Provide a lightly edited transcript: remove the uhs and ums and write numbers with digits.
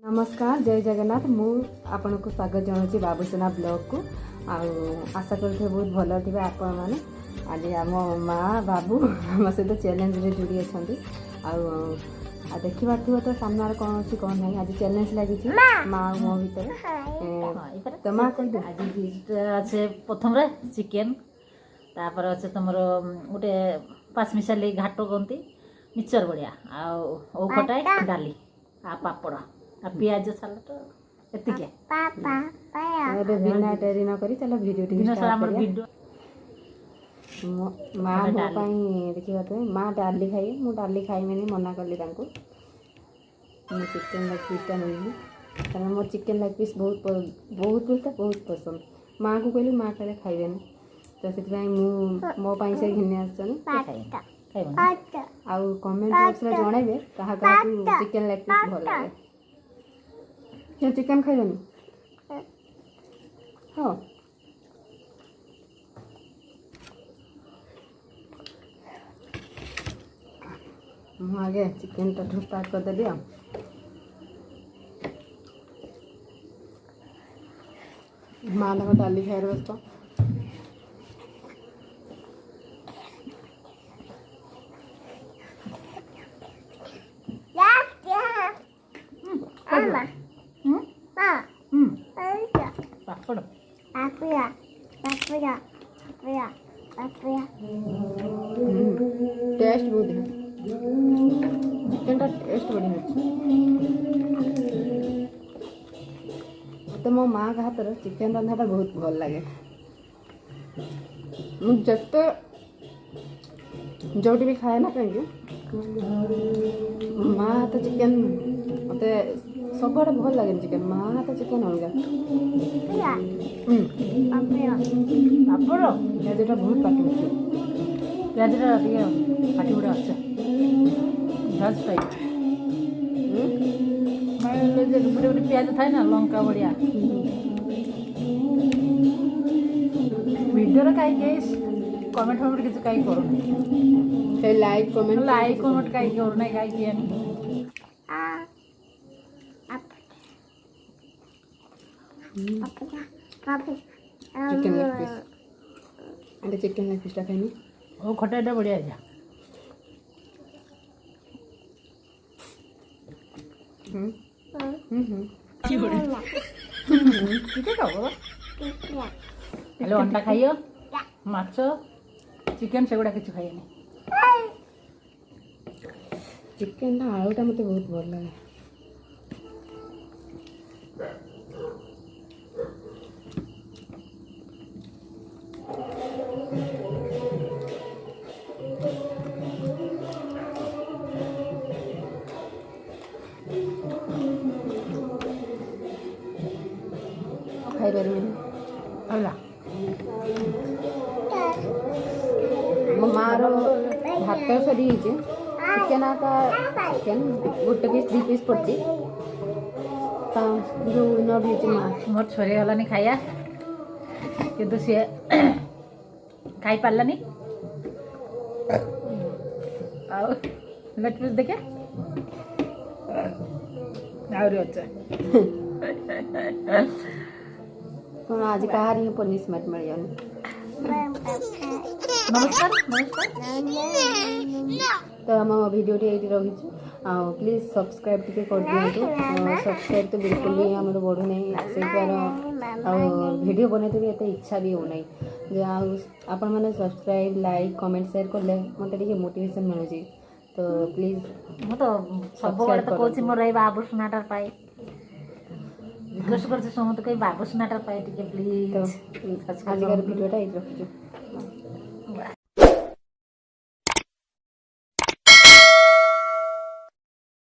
नमस्कार जय जगन्नाथ मु आपन को स्वागत जनाऊँ बाबूसोना ब्लॉग को आशा करते बहुत भल थे आपण मैंने आज आम माँ बाबू आम सहित चैलेंज रे जुड़ी अच्छा देखा तो सामने कौन अच्छी कौन ना आज चैलेंज लगी माँ मो भर तो माँ कह आज प्रथम चिकेन तापर अच्छे तुम गोटे पाँचमिशाली घाट कहती मिक्सचर बढ़िया आउ खटाए डाली आ पापड़ आ पियाज सालाड एतिके बिना डेरी न करी चलो वीडियो माँ मो देखा तो माँ डाली खाई मु डाली खाइमेनि मना कली चिकेन लेग पीसटा नहीं कारण मोर चिकेन लेग पीस बहुत पसंद माँ को कहली माँ कहे खाइबे तो से मो से घिनी आउ कमेंट बॉक्स रे जणाइबे कहा चिकेन लेग पीस भल लगे क्या चिकेन खाइबेनि हाँ ମୁଁ ଆଗେ ଚିକେନଟାଠୁ ଷ୍ଟାର୍ଟ କରିଦେବି ମା ତାଙ୍କ ଡାଲି ଖାଇବାର ବ୍ୟସ୍ତ पापड़ टेस्ट बहुत है चिकेन का टेस्ट बढ़िया तो मो माँ का हाथ चिकेन रंधाटा बहुत भल लगे जिते जो भी खाए ना कहीं माँ हाथ चिकेन मत सब आड़े भल लगे चिकेन माँ हाथ चिकेन अलग पापड़ पियाजटा बहुत पाटी पियाजटा पाटी गुड़ा अच्छे पियाज फ्राई गोटे गोटे पियाज थाए ना लंका बढ़िया वीडियो कहीं कमेंट फमेंट किसी कहीं करूँ लाइक कमेंट कहीं करूँ कहीं chicken leg piece chicken leg पीसटा खाइनी ओ खटाटा बढ़िया है हेलो अंडा खाइयो माछ चिकेन से गुड़ा किसी खाइए चिकेन आलूटा मत बहुत भल लगे खाई पारे मो मार भात सरी चिकेन चिकेन गोटे पीस 2 पीस पड़ती जो न भी माँ मोर छोरी गलानी खाया किंतु सी खाई पारानी लेग पीस देखे आहरी अच्छा कौन आज कहार ही पनिशमेंट मिल नमस्कार तो आम भिडियो ये रही प्लीज सब्सक्राइब टी कर दिखाँ सब्सक्राइब तो बिल्कुल भी आम बढ़ू ना से भिडियो बनते भी एत इच्छा भी होना जे आपण मैंने सब्सक्राइब लाइक कमेंट शेयर कले मत मोटिवेशन मिलूँ तो प्लीज मु तो सब तो कौच मोर बाबूसोनाटा पाए रिक्वेस्ट कर समस्त कहीं बाबूसोनाटा पाए प्लीज तो आज भिडियोटा ये रखी।